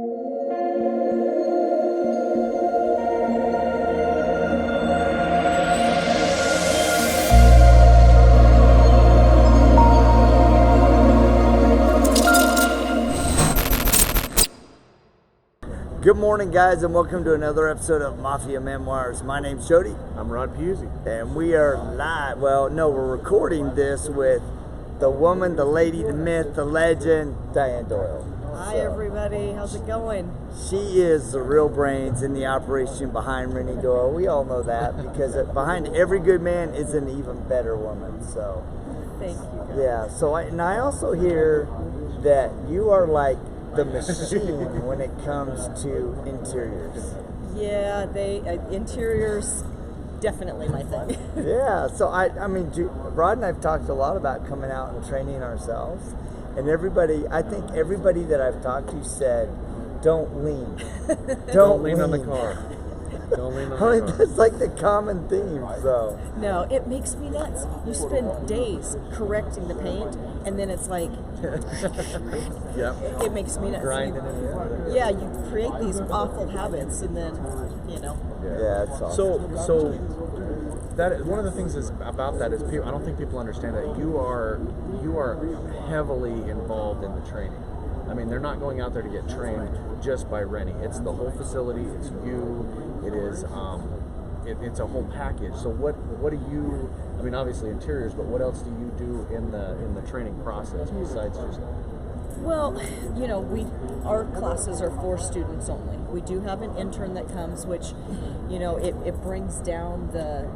Good morning, guys, and welcome to another episode of Mafia Memoirs. My name's Jody. I'm Puzey. And we are live. Well, no, we're recording this with the woman, the lady, the myth, the legend, Diane Doyle. Hi, everybody. How's it going? She is the real brains in the operation behind Renny Doyle. We all know that because behind every good man is an even better woman. So, thank you, guys. Yeah. So, I also hear that you are like the machine when it comes to interiors. Yeah, interiors definitely my thing. Yeah, so I mean, Rod and I've talked a lot about coming out and training ourselves, and I think everybody that I've talked to said, don't lean. Don't lean on the car. Don't lean on the car. That's like the common theme, so. No, it makes me nuts. You spend days correcting the paint, and then it's like, yep. It makes me nuts. Grinding it. Yeah, you create these awful habits, and then, Yeah, it's awesome. So that one of the things about that is I don't think people understand that you are heavily involved in the training. I mean, they're not going out there to get trained just by Renny. It's the whole facility. It's you. It is. It's a whole package. So what do you? I mean, obviously interiors, but what else do you do in the training process besides just? Well, our classes are for students only. We do have an intern that comes, which, it brings down the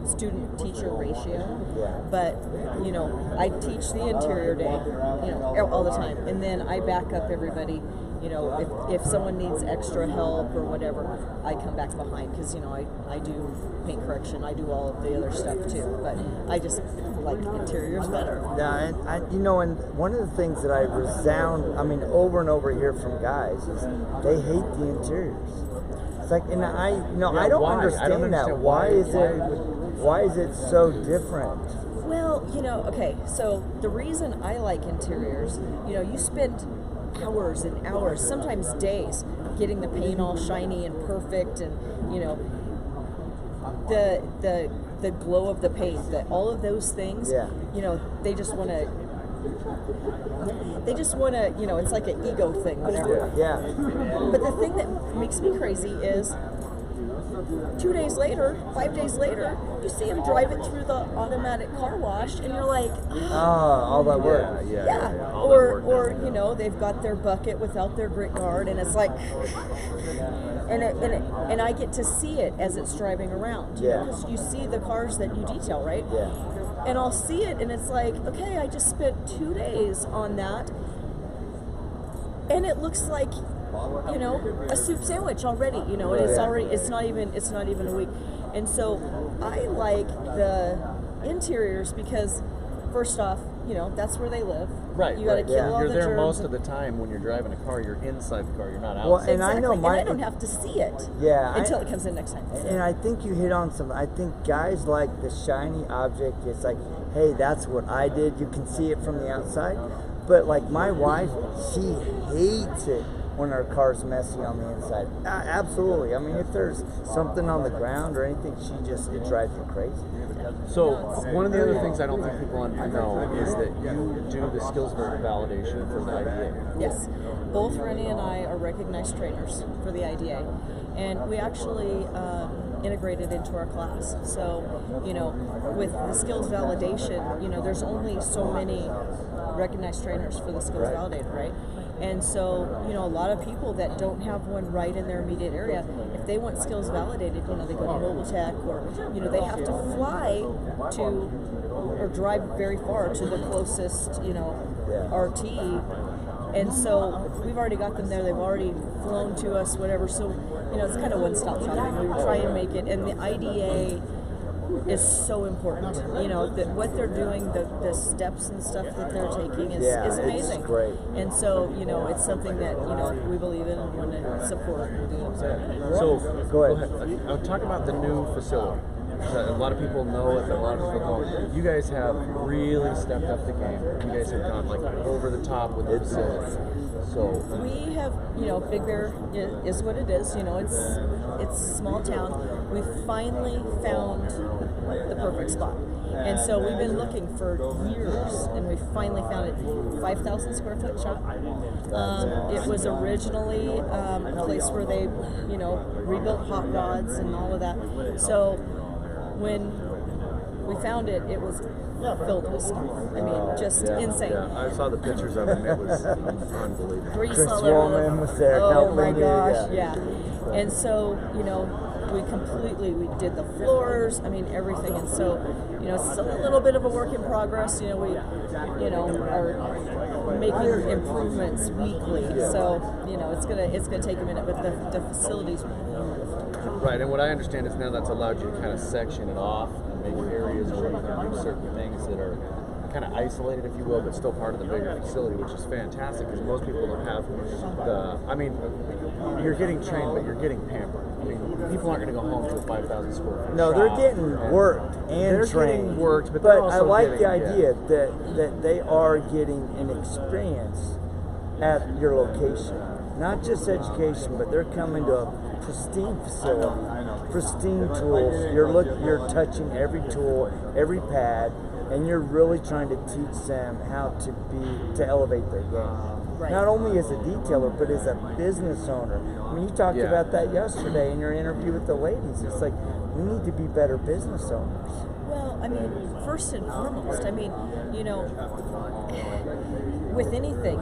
student-teacher ratio. Yeah. But, I teach the interior day, all the time. And then I back up everybody. If someone needs extra help or whatever, I come back behind because, I do paint correction. I do all of the other stuff too. But I just like interiors better. Yeah, and one of the things that I over and over hear from guys is they hate the interiors. It's like, and I don't understand that. Why is it so different? Well, okay, so the reason I like interiors, you spend hours and hours, sometimes days, getting the paint all shiny and perfect, and the glow of the paint, all of those things. Yeah. They just want to. It's like an ego thing, whatever. Yeah. But the thing that makes me crazy is 2 days later, 5 days later, you see him drive it through the automatic car wash, and you're like, all that work. Yeah. Or they've got their bucket without their grit guard, and it's like, and I get to see it as it's driving around. Yeah. Because you see the cars that you detail, right? Yeah. And I'll see it, and it's like, okay, I just spent 2 days on that, and it looks like, a soup sandwich already. It's not even a week. And so I like the interiors because, first off, that's where they live. Right. You got to kill all You're the there germs. most of the time when you're driving a car. You're inside the car. You're not outside. Well, and Exactly. I know and I don't have to see it. Yeah. Until it comes in next time. And I think you hit on something. I think guys like the shiny object. It's like, hey, that's what I did. You can see it from the outside. But like my wife, she hates it when our car's messy on the inside. Absolutely. I mean, if there's something on the ground or anything, it drives her crazy. So one of the other things I don't think people know is that you do the skills validation for the IDA. Yes. Both Renny and I are recognized trainers for the IDA. And we actually integrated into our class. So, with the skills validation, there's only so many recognized trainers for the skills validator, right? And so, a lot of people that don't have one right in their immediate area, if they want skills validated, they go to Mobile Tech, or, they have to fly to, or drive very far to the closest, RT. And so we've already got them there. They've already flown to us, whatever. So, it's kind of one-stop shopping. We try and make it, and the IDA is so important. That what they're doing, the steps and stuff that they're taking is amazing. It's great. And so, it's something that, we believe in and want to support. So, go ahead. Talk about the new facility. A lot of people know it, but a lot of people don't. You guys have really stepped up the game. You guys have gone like over the top with the facility. So we have, Big Bear is what it is. It's a small town. We finally found the perfect spot. And so we've been looking for years, and we finally found it. 5,000 square foot shop. It was originally a place where they, rebuilt hot rods and all of that. So when we found it, it was filled with stuff. I mean, just insane. Yeah, I saw the pictures of it, and it was unbelievable. Chris Woolman was there. Oh my helping gosh, you, yeah. And so, we did the floors, everything. And so, it's still a little bit of a work in progress. We, are making improvements weekly. So, it's gonna take a minute, but the facility's wonderful. Right, and what I understand is now that's allowed you to kind of section it off and make areas where you can do certain things that are kind of isolated, if you will, but still part of the bigger facility, which is fantastic because most people don't have you're getting trained, but you're getting pampered. People aren't going to go home to a 5,000 square foot No, shop, they're getting worked and they're trained. getting worked, but I also like getting, the idea that they are getting an experience at your location. Not just education, but they're coming to a pristine facility, pristine tools. You're touching every tool, every pad, and you're really trying to teach them how to elevate their game. Right. Not only as a detailer, but as a business owner. You talked about that yesterday in your interview with the ladies. It's like, we need to be better business owners. Well, first and foremost, with anything,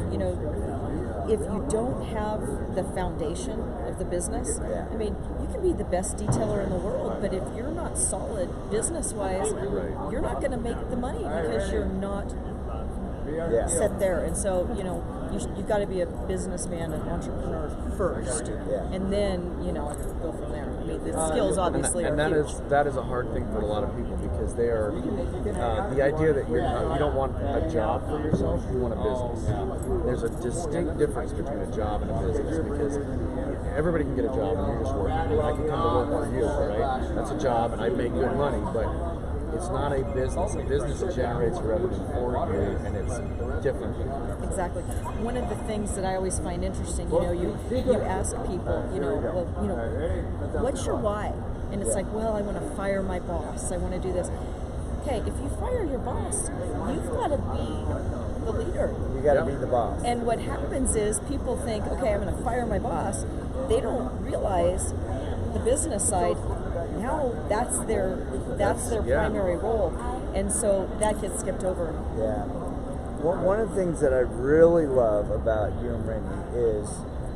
if you don't have the foundation of the business, you can be the best detailer in the world, but if you're not solid business-wise, you're not going to make the money because you're not set there. And so, you've got to be a businessman and entrepreneur first, and then, go from there. The skills obviously and are that huge. that is a hard thing for a lot of people because they are the idea that you don't want a job for yourself, you want a business. There's a distinct difference between a job and a business because everybody can get a job and you're just working. I can come to work for you, right? That's a job and I make good money, but it's not a business. A business generates revenue for you, and it's different. Exactly. One of the things that I always find interesting, you ask people, what's your why? And it's like, well, I want to fire my boss. I want to do this. Okay, if you fire your boss, you've got to be the leader. You got to be the boss. And what happens is people think, okay, I'm going to fire my boss. They don't realize the business side. Now that's their primary role, and so that gets skipped over. Yeah. Well, one of the things that I really love about you and Renny is,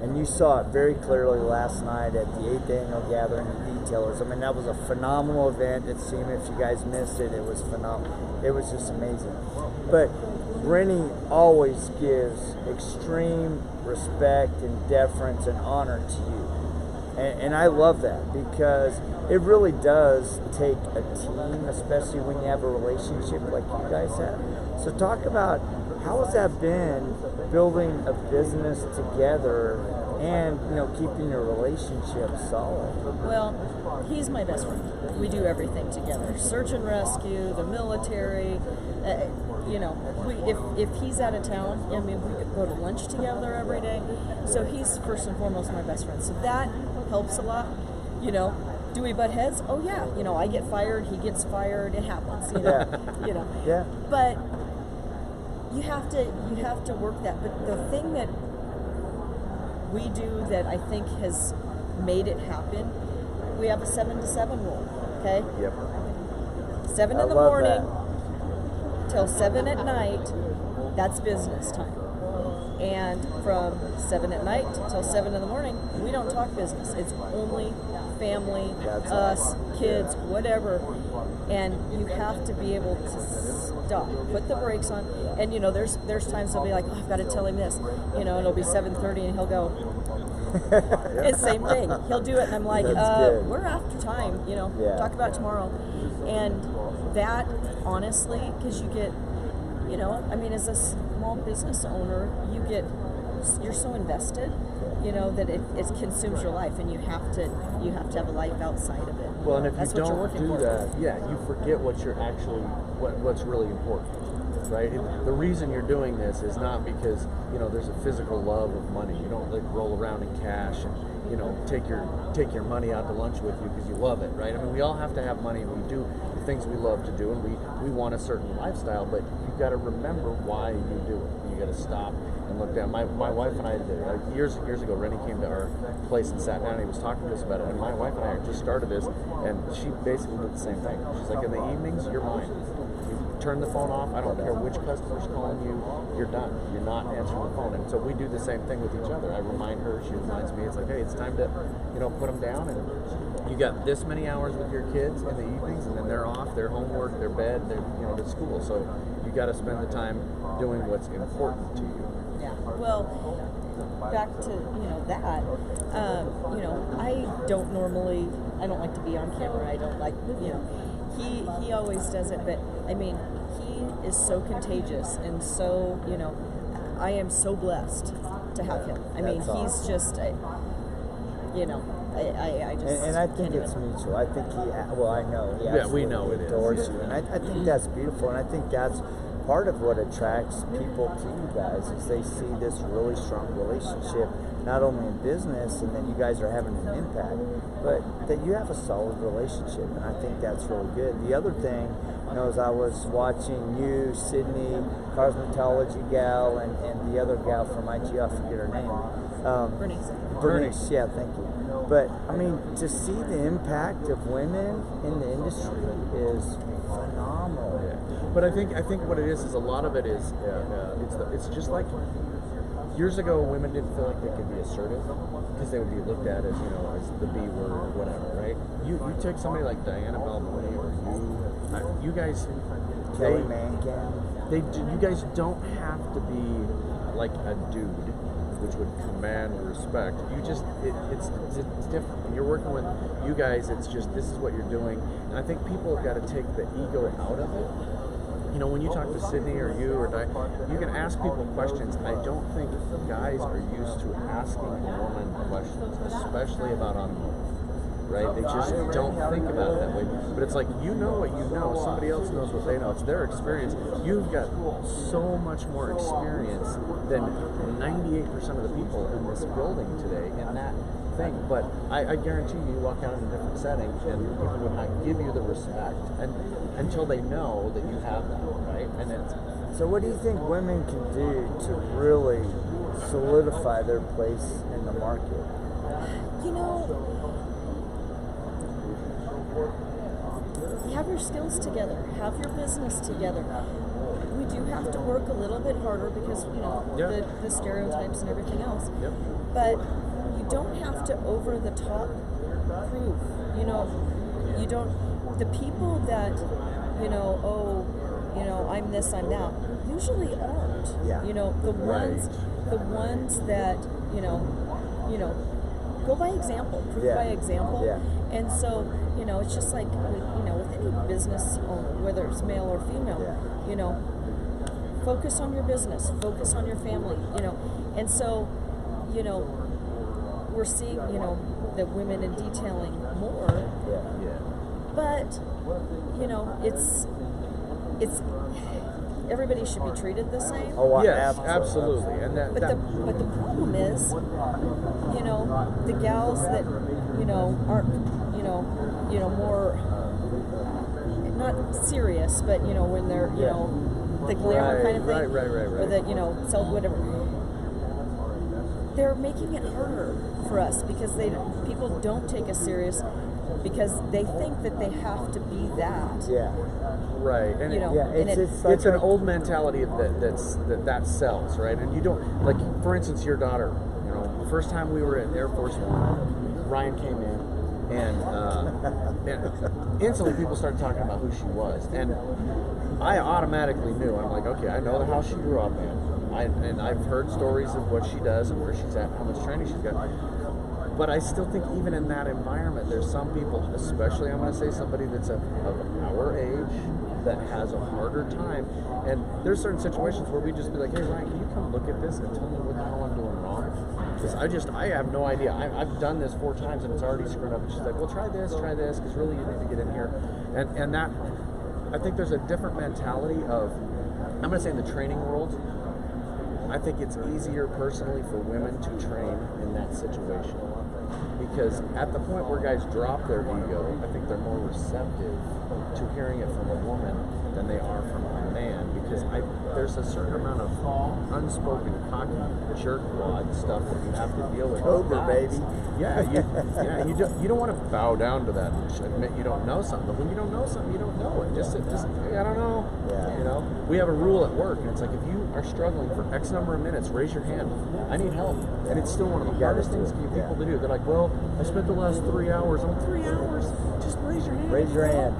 and you saw it very clearly last night at the 8th annual gathering of detailers. That was a phenomenal event at SEMA. If you guys missed it, it was phenomenal. It was just amazing. But Renny always gives extreme respect and deference and honor to you. And I love that because it really does take a team, especially when you have a relationship like you guys have. So talk about how has that been building a business together and keeping your relationship solid. Well, he's my best friend. We do everything together: search and rescue, the military. If he's out of town, we go to lunch together every day. So he's first and foremost my best friend. So that helps a lot. Do we butt heads? Oh yeah. I get fired, he gets fired. It happens. Yeah. But you have to work that. But the thing that we do that I think has made it happen, we have a 7 to 7 rule. Okay. Yep. 7 in the morning till 7 at night. That's business time. And from 7 at night till 7 in the morning, we don't talk business. It's only family, us, kids, whatever. And you have to be able to stop, put the brakes on. And there's times they'll be like, oh, I've got to tell him this. It'll be 7:30 and he'll go. It's the same thing. He'll do it and I'm like, we're after time. Talk about it tomorrow. And that, honestly, because you get, as a small business owner, you get you're so invested, that it consumes your life, and you have to have a life outside of it. Well, and if That's you what you're don't working do for. that, you forget what's really important, right? And the reason you're doing this is not because there's a physical love of money. You don't like roll around in cash and take your money out to lunch with you because you love it, right? I mean, we all have to have money, and we do the things we love to do, and we want a certain lifestyle, but you've got to remember why you do it. You got to stop and look down. My wife and I, years ago, Renny came to our place and sat down, and he was talking to us about it, and my wife and I just started this, and she basically did the same thing. She's like, in the evenings, you're mine. You turn the phone off. I don't care which customer's calling you. You're done. You're not answering the phone. And so we do the same thing with each other. I remind her. She reminds me. It's like, hey, it's time to, put them down. And you got this many hours with your kids in the evenings, and then they're off. Their homework, their bed, their to school. So you got to spend the time doing what's important to you. Yeah. Well, back to that. I don't like to be on camera. I don't like He always does it, but I mean, he is so contagious, and so I am so blessed to have him. I mean, he's just, I just. And I think it's mutual. I think I know he we know it adores is. you, and I think that's beautiful, and I think that's part of what attracts people to you guys is they see this really strong relationship, not only in business and that you guys are having an impact, but that you have a solid relationship, and I think that's really good. The other thing, as I was watching you, Sydney, cosmetology gal, and the other gal from IG, I forget her name. Bernice, yeah, thank you. But I mean, to see the impact of women in the industry is phenomenal. Yeah. But I think what it is a lot of it is it's just like years ago women didn't feel like they could be assertive because they would be looked at as as the B word or whatever, right? You take somebody like Diane or you guys, Kelly Mangan. You guys don't have to be like a dude, which would command respect. You just it's different. When you're working with you guys, it's just this is what you're doing, and I think people have got to take the ego out of it. When you talk to Sydney or you or Diane, you can ask people questions. I don't think guys are used to asking a woman questions, especially about automotive. Right? They just don't think about it that way. But it's like, what you know. Somebody else knows what they know. It's their experience. You've got so much more experience than 98% of the people in this building today in that thing. But I guarantee you walk out in a different setting and people would not give you the respect until they know that you have that, right? So what do you think women can do to really solidify their place in the market? Have your skills together. Have your business together. We do have to work a little bit harder because, the stereotypes and everything else. Yep. But you don't have to over the top prove. You don't. The people that, I'm this, I'm that, usually aren't. Yeah. The ones that, go by example, prove by example. Yeah. And so, it's just like, with any business owner, whether it's male or female, focus on your business, focus on your family, And so, we're seeing, the women in detailing more. Yeah. But, it's everybody should be treated the same. Oh, yes, absolutely. And But the problem is, the gals that aren't more not serious, but when they're the glamour kind of thing, right. or the sell whatever. They're making it harder for us because people don't take us serious because they think that they have to be that. Yeah. Right. And it's an old mentality that sells, right? And you don't, like, for instance, your daughter, the first time we were at Air Force One, Ryan came in and instantly people started talking about who she was. And I automatically knew. I'm like, okay, I know the house she grew up in. And I've heard stories of what she does and where she's at, how much training she's got. But I still think even in that environment, there's some people, especially I'm going to say somebody that's of our age, that has a harder time. And there's certain situations where we just be like, hey, Ryan, can you come look at this and tell me what the hell I'm doing Because I have no idea. I've done this 4 times and it's already screwed up. And she's like, well, try this, because really you need to get in here. And that, I think there's a different mentality of, I'm going to say in the training world, I think it's easier personally for women to train in that situation. Because at the point where guys drop their ego, I think they're more receptive to hearing it from a woman than they are from a man. Because there's a certain amount of unspoken cocky jerkwad stuff that you have to deal with. Cobra, baby. Yeah, you don't want to bow down to that and admit you don't know something. But when you don't know something, you don't know it. Just hey, I don't know. Yeah. You know, we have a rule at work, and it's like if you are struggling for X number of minutes, raise your hand. I need help. And it's still one of the hardest things for people to do. They're like, well, I spent the last 3 hours. I'm 3 hours. Just raise your hand. Raise your hand.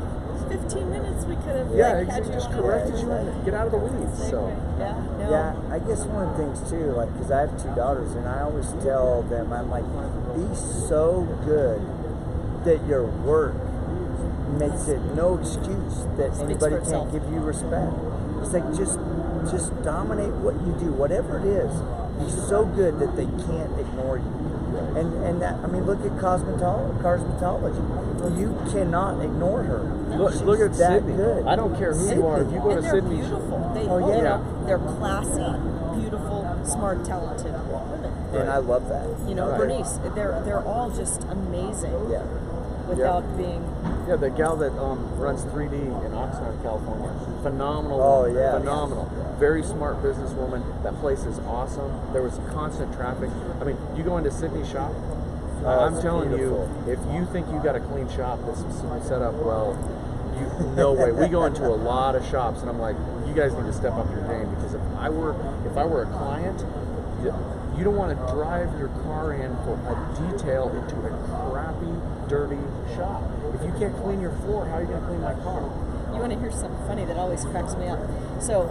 15 minutes we could have had you just on corrected the you and get out of the weeds. So Yeah, I guess one of the things too, like, because I have 2 daughters, and I always tell them, I'm like, be so good that your work makes it no excuse that anybody can't give you respect. It's like just dominate what you do, whatever it is. Be so good that they can't ignore you. And that, I mean, look at cosmetology. You cannot ignore her. Look at that Sydney. good. I don't care who you are. If you go to Sydney, beautiful. They're classy, beautiful, smart, talented women. And I love that. You know, Bernice, they're all just amazing. Yeah. Without being. Yeah, the gal that runs 3D in Oxnard, California, phenomenal. Oh yeah, phenomenal. Very smart businesswoman. That place is awesome. There was constant traffic. I mean, you go into Sydney's shop. I'm telling beautiful. you, if you think you got a clean shop that's set up well, no way. We go into a lot of shops, and I'm like, you guys need to step up your game, because if I were a client, you don't want to drive your car in for a detail into a crappy, dirty shop. If you can't clean your floor, how are you going to clean my car? You want to hear something funny that always cracks me up? So,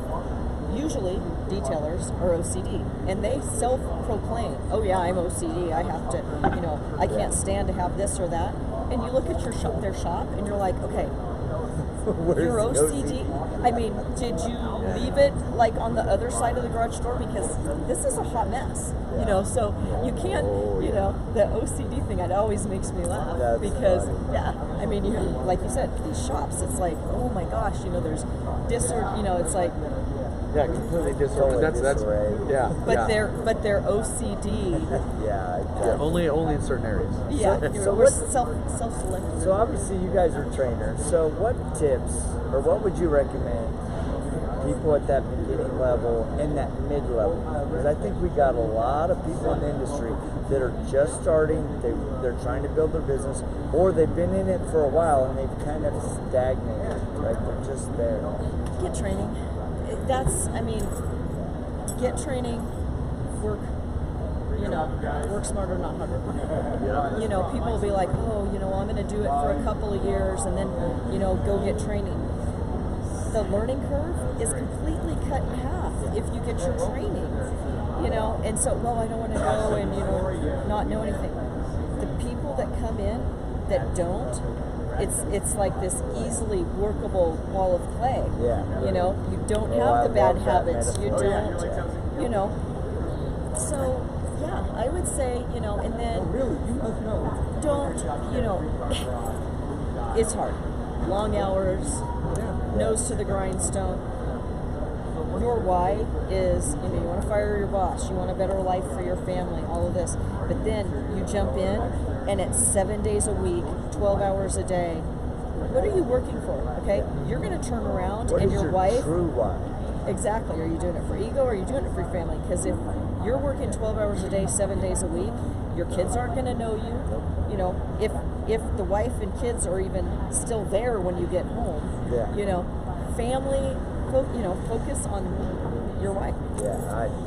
usually detailers are OCD, and they self-proclaim, oh yeah, I'm OCD, I have to, I can't stand to have this or that. And you look at their shop, and you're like, okay, you're OCD. I mean, did you leave it like on the other side of the garage door? Because this is a hot mess, so you can't, the OCD thing, it always makes me laugh. That's because, funny. I mean, like you said, these shops, it's like, oh my gosh, there's it's like, yeah, completely disordered. That's yeah. But they're OCD. Yeah. Only in certain areas. Yeah. So we're self-selected. So obviously you guys are trainers. So what tips or what would you recommend people at that beginning level and that mid-level? Because I think we got a lot of people in the industry that are just starting. They're trying to build their business, or they've been in it for a while and they've kind of stagnated. Right? They're just there. Get training. Get training, work smarter, not harder. People will be like, oh, I'm going to do it for a couple of years and then, go get training. The learning curve is completely cut in half if you get your training, and so, well, I don't want to go and, not know anything. The people that come in that don't, it's like this easily workable wall of clay. Yeah. You don't have the bad habits. You don't, So, yeah, I would say, and then don't, it's hard. Long hours, nose to the grindstone. Your why is, you want to fire your boss, you want a better life for your family, all of this. But then you jump in, and it's 7 days a week, 12 hours a day. What are you working for? Okay, you're going to turn around, and your wife. True why? Exactly. Are you doing it for ego, or are you doing it for your family? Because if you're working 12 hours a day, 7 days a week, your kids aren't going to know you. If the wife and kids are even still there when you get home, family. Focus on your wife. Yeah,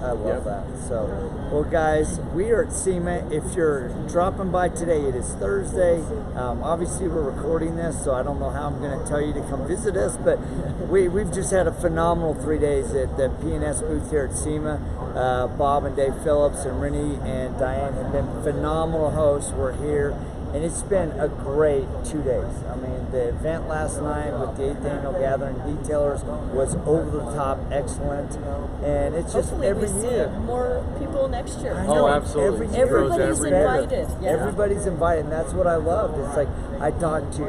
I love that. So, well, guys, we are at SEMA. If you're dropping by today, it is Thursday. Obviously, we're recording this, so I don't know how I'm going to tell you to come visit us, but we've just had a phenomenal 3 days at the P&S booth here at SEMA. Bob and Dave Phillips and Renny and Diane have been phenomenal hosts. We're here And it's been a great 2 days. I mean, the event last night with the 8th Annual Gathering Detailers was over the top excellent. And it's just Hopefully every we year. see more people next year. I Oh, know, absolutely. Every year Everybody's it's better. invited. Yeah. Everybody's invited, and that's what I loved. It's like I talked to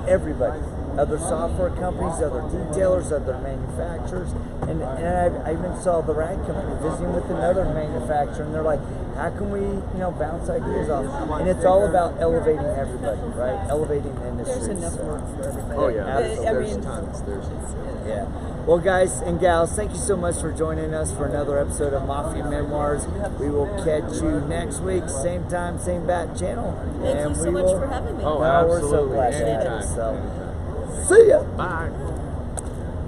everybody, other software companies, other detailers, other manufacturers, and I even saw the rag company visiting with another manufacturer, and they're like, how can we bounce ideas off? And it's all about elevating everybody, right? Elevating the industry. There's enough so. work for everybody. Oh yeah, Absolutely. there's mean, tons. There's Yeah. Well, guys and gals, thank you so much for joining us for another episode of Mafia Memoirs. We will catch you next week, same time, same bat channel. Thank you so much for having me. Oh, No, we're so absolutely. glad to have you. Anytime. So, Anytime. see ya. Bye.